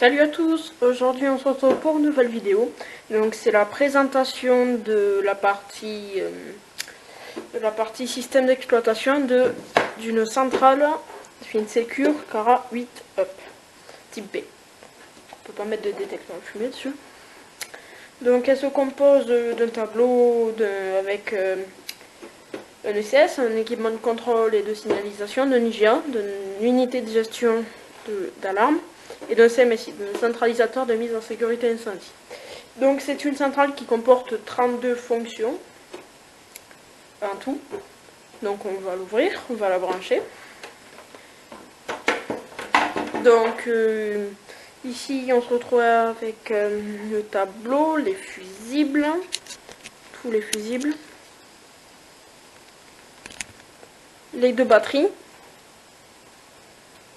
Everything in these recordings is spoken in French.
Salut à tous, aujourd'hui on se retrouve pour une nouvelle vidéo. Donc c'est la présentation de la partie système d'exploitation d'une centrale FinSecure Cara 8 Up type B. On peut pas mettre de détecteur de fumée dessus. Donc elle se compose d'un tableau avec un ECS, un équipement de contrôle et de signalisation, d'un IGA, d'une unité de gestion d'alarme et d'un CMSI, d'un centralisateur de mise en sécurité incendie. Donc c'est une centrale qui comporte 32 fonctions en tout. Donc on va l'ouvrir, on va la brancher. Donc ici on se retrouve avec le tableau, les fusibles, tous les fusibles, les deux batteries,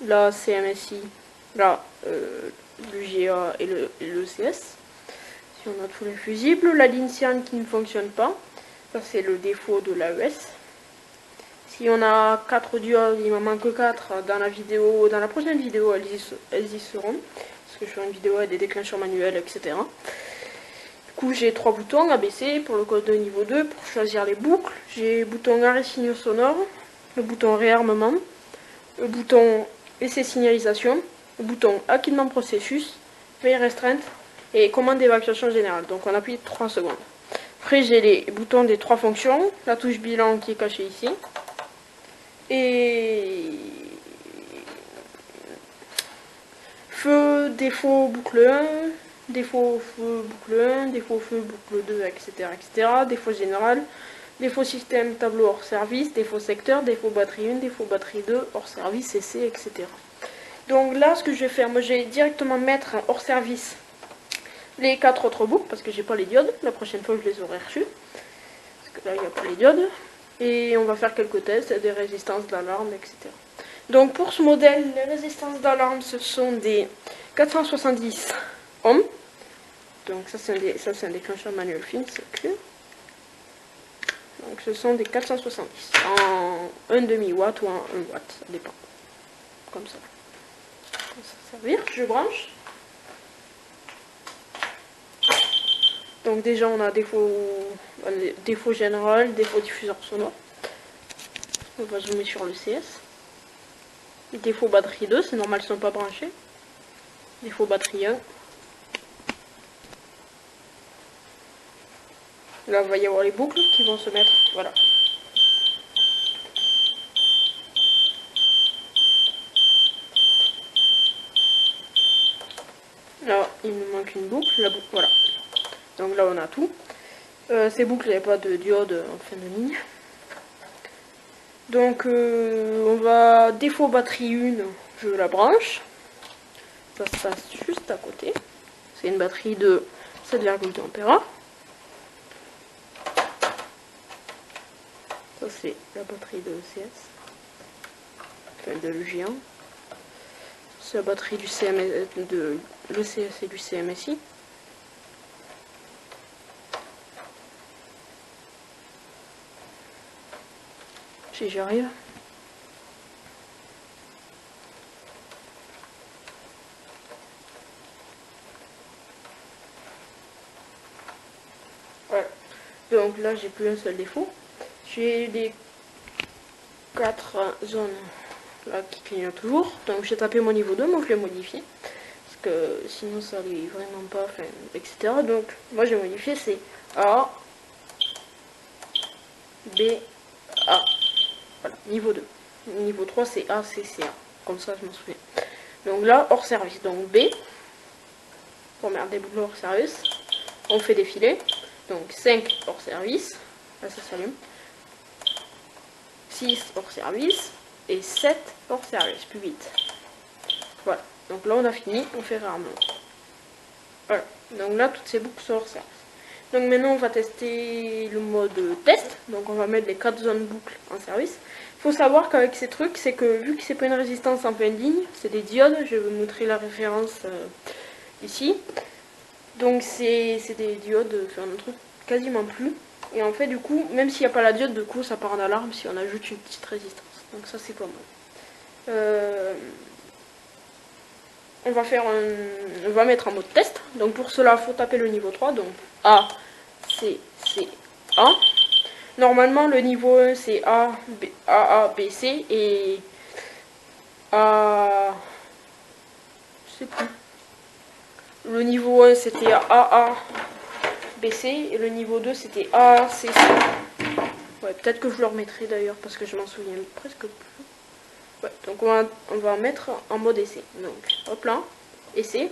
la CMSI, là l'UGA et le CS. Si on a tous les fusibles, la ligne CIAN qui ne fonctionne pas, ça c'est le défaut de l'AES. Si on a 4 diodes, il m'en manque 4 dans la vidéo, dans la prochaine vidéo elles y seront, parce que je ferai une vidéo avec des déclencheurs manuels, etc. Du coup j'ai 3 boutons ABC pour le code de niveau 2, pour choisir les boucles, j'ai le bouton arrêt signaux sonores, le bouton réarmement, le bouton essai signalisation, le bouton acquittement processus, veille restreinte et commande d'évacuation générale. Donc on appuie 3 secondes. Après j'ai les boutons des 3 fonctions, la touche bilan qui est cachée ici, et feu, défaut, boucle 1, défaut, feu, boucle 1, défaut, feu, boucle 2, etc. Défaut général, défaut système, tableau hors service, défaut secteur, défaut batterie 1, défaut batterie 2, hors service, essai, etc. Donc là, ce que je vais faire, moi je vais directement mettre hors service les 4 autres boucles, parce que j'ai pas les diodes. La prochaine fois, je les aurai reçues. Parce que là, il n'y a pas les diodes. Et on va faire quelques tests, des résistances d'alarme, etc. Donc pour ce modèle, les résistances d'alarme, ce sont des 470 ohms. Donc ça c'est un déclencheur manuel FinSecure. Donc ce sont des 470 en 1,5 watt ou en 1 watt, ça dépend. Comme ça. Ça servir, je branche. Donc déjà on a défaut général, défaut diffuseur sonore. On va zoomer sur le CS. Défaut batterie 2, c'est normal, ils ne sont pas branchés. Défaut batterie 1. Là, il va y avoir les boucles qui vont se mettre. Voilà. Là, il me manque une boucle. La boucle, voilà. Donc là, on a tout. Ces boucles, il n'y a pas de diode en fin de ligne. Donc, on va défaut batterie 1, je la branche. Ça se passe juste à côté. C'est une batterie de 7,2 ampères. Ça, c'est la batterie de l'ECS. Enfin, de l'UGA. C'est la batterie du de l'ECS et du CMSI. Si j'y arrive. Voilà. Donc là, j'ai plus un seul défaut. J'ai les 4 zones là qui clignotent toujours. Donc j'ai tapé mon niveau 2, moi je l'ai modifié. Parce que sinon ça allait vraiment pas, enfin, etc. Donc moi j'ai modifié, c'est A, B, A. Voilà, niveau 2. Niveau 3 c'est A, C, C, A. Comme ça je m'en souviens. Donc là, hors service. Donc B, première des boucles hors service. On fait défiler. Donc 5 hors service. Là ça s'allume. 6 hors service. Et 7 hors service, plus vite. Voilà. Donc là on a fini, on fait rarement. Voilà. Donc là toutes ces boucles sont hors service. Donc maintenant on va tester le mode test. Donc on va mettre les 4 zones boucles en service. Il faut savoir qu'avec ces trucs, c'est que vu que c'est pas une résistance en pleine ligne, c'est des diodes, je vais vous montrer la référence ici. Donc c'est des diodes, enfin un truc quasiment plus. Et en fait du coup, même s'il n'y a pas la diode, du coup ça part en alarme si on ajoute une petite résistance. Donc ça c'est pas mal. on va mettre en mode test. Donc pour cela, il faut taper le niveau 3. Donc A, C, C, A. Normalement, le niveau 1, c'est A, B, C. Et A... Je sais plus. Le niveau 1, c'était A, B, C. Et le niveau 2, c'était A, C, C. Ouais, peut-être que je le remettrai d'ailleurs, parce que je m'en souviens presque plus. Ouais, donc on va mettre en mode essai. Donc, hop là, essai.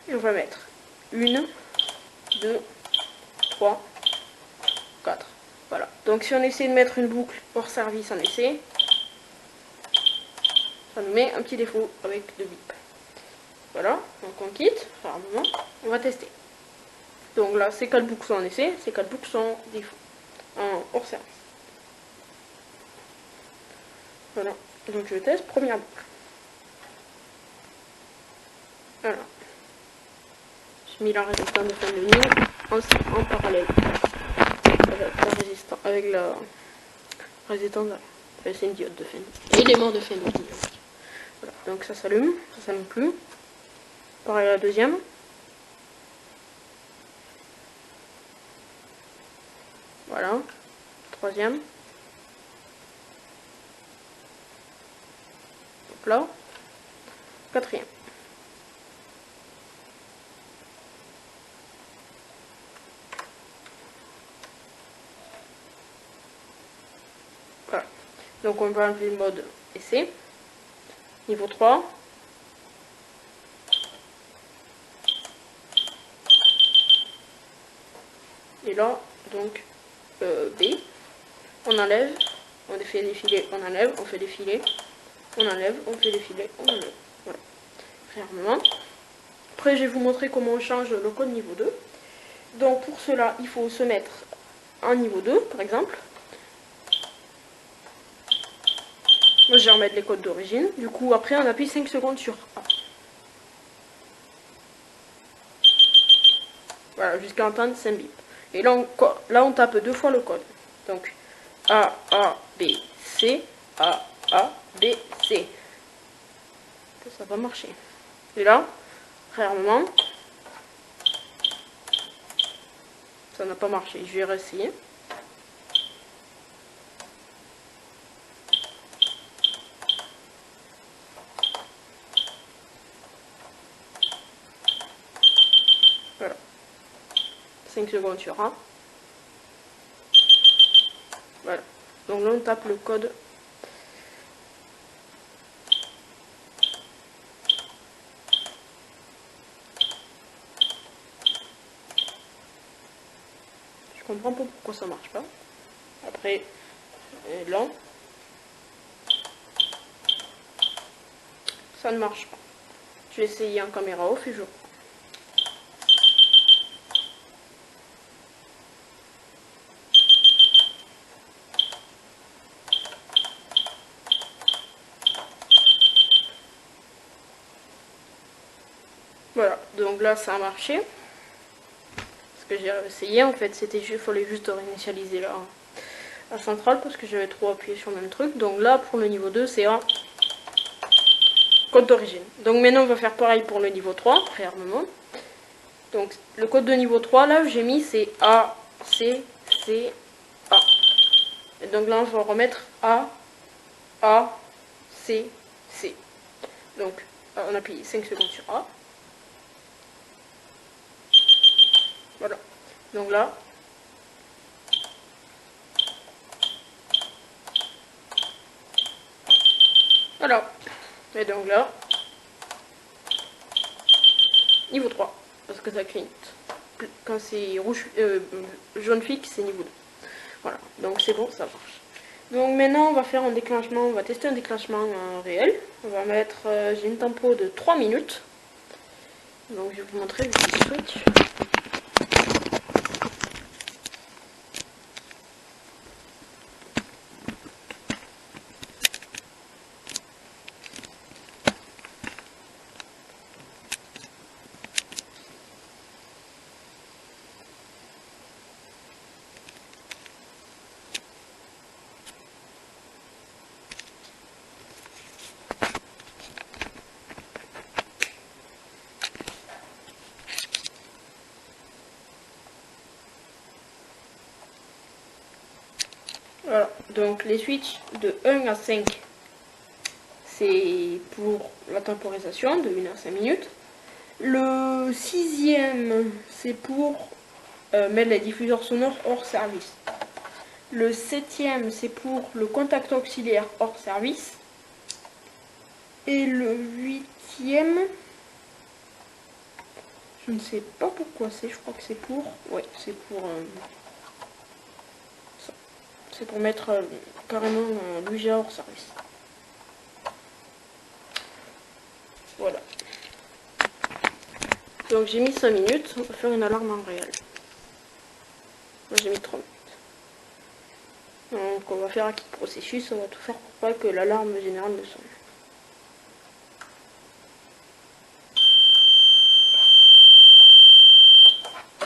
Et on va mettre 1, 2, 3, 4. Voilà. Donc si on essaie de mettre une boucle hors service en essai, ça nous met un petit défaut avec de bip. Voilà. Donc on quitte. Rarement. On va tester. Donc là, ces 4 boucles sont en essai, ces 4 boucles sont défaut. En hors service. Voilà. Donc je teste première boucle. Voilà. J'ai mis la résistance de fin de ligne en parallèle avec la résistance d'arrière. Enfin, c'est une diode de fin de ligne. Élément de fin de ligne. Voilà. Donc ça s'allume plus. Pareil à la deuxième. Voilà. Troisième. Hop là. Quatrième. Voilà. Donc on va enlever le mode essai. Niveau 3. Et là, donc, B. On enlève. On fait défiler, on enlève, on fait défiler. On enlève, on fait défiler, on enlève. Voilà. Réarmement. Après, je vais vous montrer comment on change le code niveau 2. Donc pour cela, il faut se mettre en niveau 2, par exemple. Moi, je vais remettre les codes d'origine. Du coup, après, on appuie 5 secondes sur A. Voilà, jusqu'à entendre 5 bip. Et là, on tape 2 fois le code. Donc, A, B, C, A, B, C. Ça va marcher. Et là, réarmement, ça n'a pas marché. Je vais réessayer. Voilà. 5 secondes sur A. Voilà. Donc là, on tape le code. Je comprends pas pourquoi ça marche pas. Après, là, ça ne marche pas. Je vais essayer en caméra off et je... Voilà, donc là ça a marché. Ce que j'ai essayé en fait, c'était juste, il fallait juste réinitialiser la centrale parce que j'avais trop appuyé sur le même truc. Donc là pour le niveau 2, c'est un code d'origine. Donc maintenant on va faire pareil pour le niveau 3, réarmement. Donc le code de niveau 3 là, j'ai mis c'est A, C, C, A. Et donc là on va remettre A, C, C. Donc on appuie 5 secondes sur A. Voilà. Donc là, voilà. Et donc là, niveau 3. Parce que ça clignote. Quand c'est rouge, jaune fixe, c'est niveau 2. Voilà. Donc c'est bon, ça marche. Donc maintenant, on va faire un déclenchement. On va tester un déclenchement réel. On va mettre, j'ai une tempo de 3 minutes. Donc je vais vous montrer le petit switch. Voilà, donc les switches de 1 à 5, c'est pour la temporisation de 1 à 5 minutes. Le 6e, c'est pour mettre les diffuseurs sonores hors service. Le 7e, c'est pour le contact auxiliaire hors service. Et le 8e, je ne sais pas pourquoi c'est, je crois que c'est pour... Ouais, c'est pour... ça. C'est pour mettre carrément l'UGA hors service. Voilà. Donc j'ai mis 5 minutes, on va faire une alarme en réel. Moi j'ai mis 3 minutes. Donc on va faire un kit processus, on va tout faire pour pas que l'alarme générale ne sonne.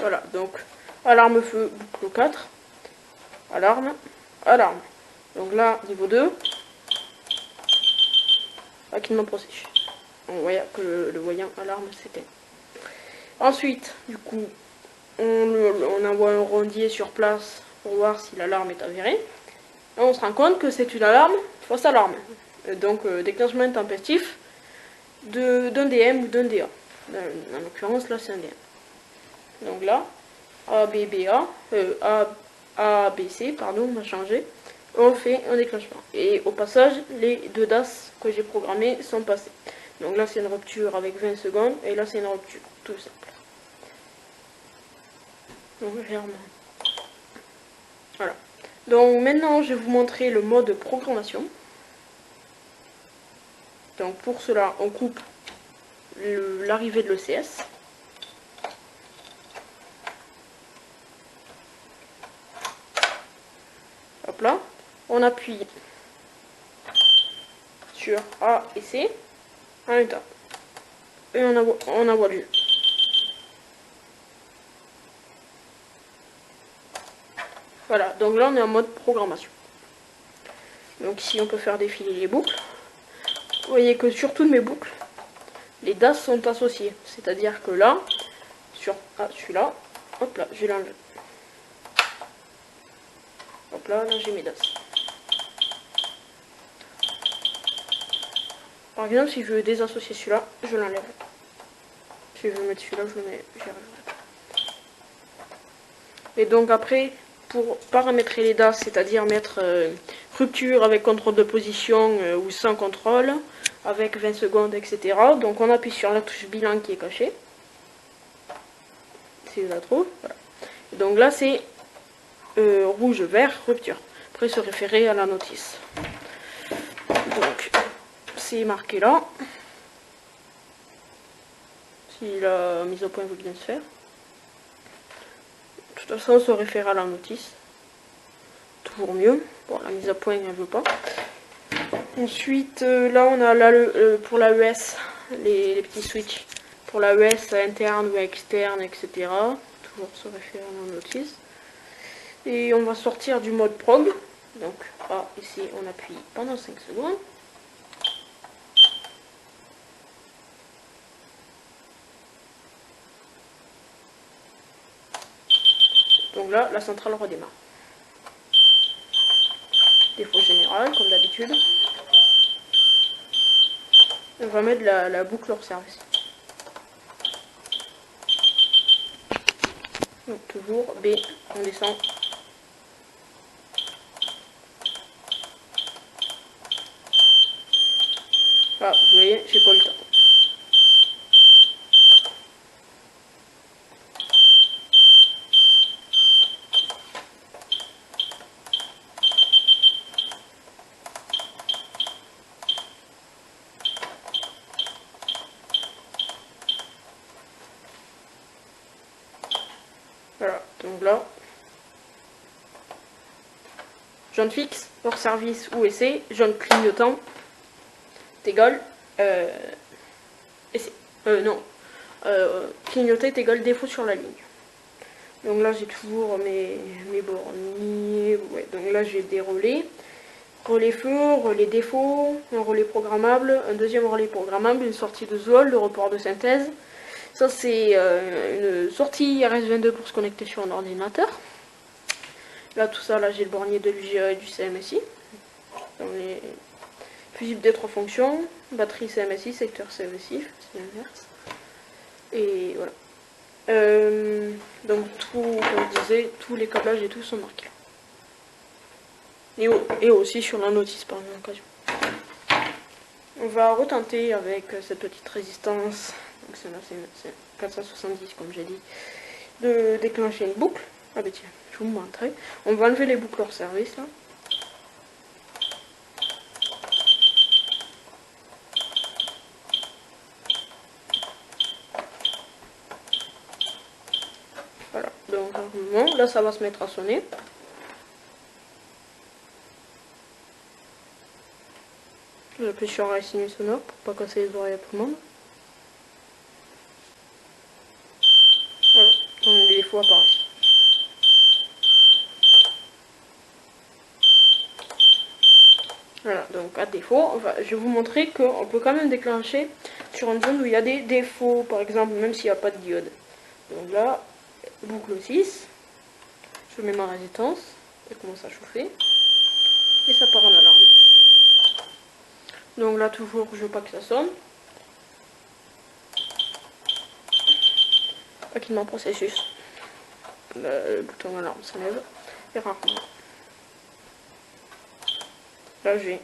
Voilà, donc alarme feu, boucle 4, alarme, alarme. Donc là, niveau 2, acquittement processus. On voit que le voyant alarme s'éteint. Ensuite, du coup, on envoie un rondier sur place pour voir si l'alarme est avérée. Et on se rend compte que c'est une alarme fausse alarme. Donc déclenchement intempestif d'un DM ou d'un DA. En l'occurrence, là, c'est un DM. Donc là, ABC, pardon, on a changé. On fait un déclenchement. Et au passage, les 2 DAS que j'ai programmés sont passés. Donc là, c'est une rupture avec 20 secondes. Et là, c'est une rupture. Tout simple. Donc, voilà. Donc maintenant, je vais vous montrer le mode programmation. Donc pour cela, on coupe l'arrivée de l'ECS. Hop là. On appuie sur A et C en même temps. Et on envoie le jeu. Voilà, donc là on est en mode programmation. Donc ici on peut faire défiler les boucles. Vous voyez que sur toutes mes boucles, les DAS sont associés. C'est-à-dire que là, sur celui-là, hop là, je vais l'enlever. Hop là, là j'ai mes DAS. Par exemple, si je veux désassocier celui-là, je l'enlève. Si je veux mettre celui-là, je le mets, j'y arriverai. Et donc après, pour paramétrer les DAS, c'est-à-dire mettre rupture avec contrôle de position ou sans contrôle, avec 20 secondes, etc. Donc on appuie sur la touche bilan qui est cachée. Si je la trouve, voilà. Donc là c'est rouge, vert, rupture. Après se référer à la notice. Donc c'est marqué là. Si la mise au point veut bien se faire. De toute façon on se réfère à la notice. Toujours mieux. Bon, la mise à point elle veut pas. Ensuite là on a là pour l'AES les petits switches. Pour l'AES interne ou externe, etc. Toujours se référer à la notice. Et on va sortir du mode prog. Donc ici on appuie pendant 5 secondes. Donc là, la centrale redémarre. Défaut général, comme d'habitude. On va mettre la boucle hors service. Donc toujours B, on descend. Ah, vous voyez, j'ai pas eu le temps. Voilà, donc là, jaune fixe, hors service ou essai, jaune clignotant, égal essai. Non, clignoter est égal défaut sur la ligne. Donc là, j'ai toujours mes bornes. Ouais, donc là, j'ai des relais. Relais feu, relais défaut, un relais programmable, un deuxième relais programmable, une sortie de ZOL, le report de synthèse. Ça, c'est une sortie RS22 pour se connecter sur un ordinateur. Là, tout ça, là, j'ai le bornier de l'UGA et du CMSI. Dans les fusibles des 3 fonctions, batterie CMSI, secteur CMSI, c'est l'inverse. Et voilà. Donc, tout, comme je disais, tous les câblages et tout sont marqués. Et aussi sur la notice par occasion. On va retenter avec cette petite résistance, donc c'est 470 comme j'ai dit, de déclencher une boucle. Ah bah tiens, je vous montrerai. On va enlever les boucles hors service là. Voilà, donc normalement, là ça va se mettre à sonner. J'appuie sur un signe sonore pour pas casser les oreilles à tout le monde. Voilà, donc les défauts apparaissent. Voilà, donc à défaut, je vais vous montrer qu'on peut quand même déclencher sur une zone où il y a des défauts, par exemple, même s'il n'y a pas de diode. Donc là, boucle 6, je mets ma résistance, elle commence à chauffer, et ça part en alarme. Donc là, toujours, je veux pas que ça sonne. Rapidement processus. Le bouton alarme s'enlève, et rarement. Là, j'ai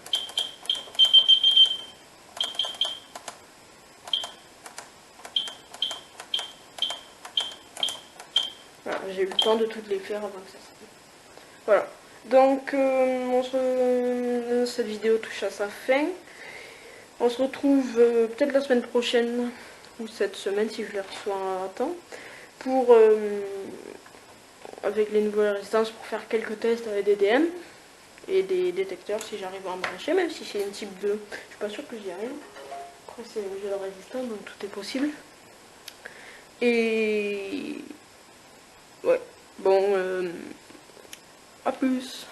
voilà, j'ai eu le temps de toutes les faire avant que ça sonne. Voilà. Donc, cette vidéo touche à sa fin. On se retrouve peut-être la semaine prochaine, ou cette semaine si je les reçois à temps, pour, avec les nouvelles résistances, pour faire quelques tests avec des DM et des détecteurs si j'arrive à en brancher, même si c'est une type 2. Je suis pas sûre que j'y arrive. Après, c'est un jeu de résistance, donc tout est possible. Et ouais, bon, à plus.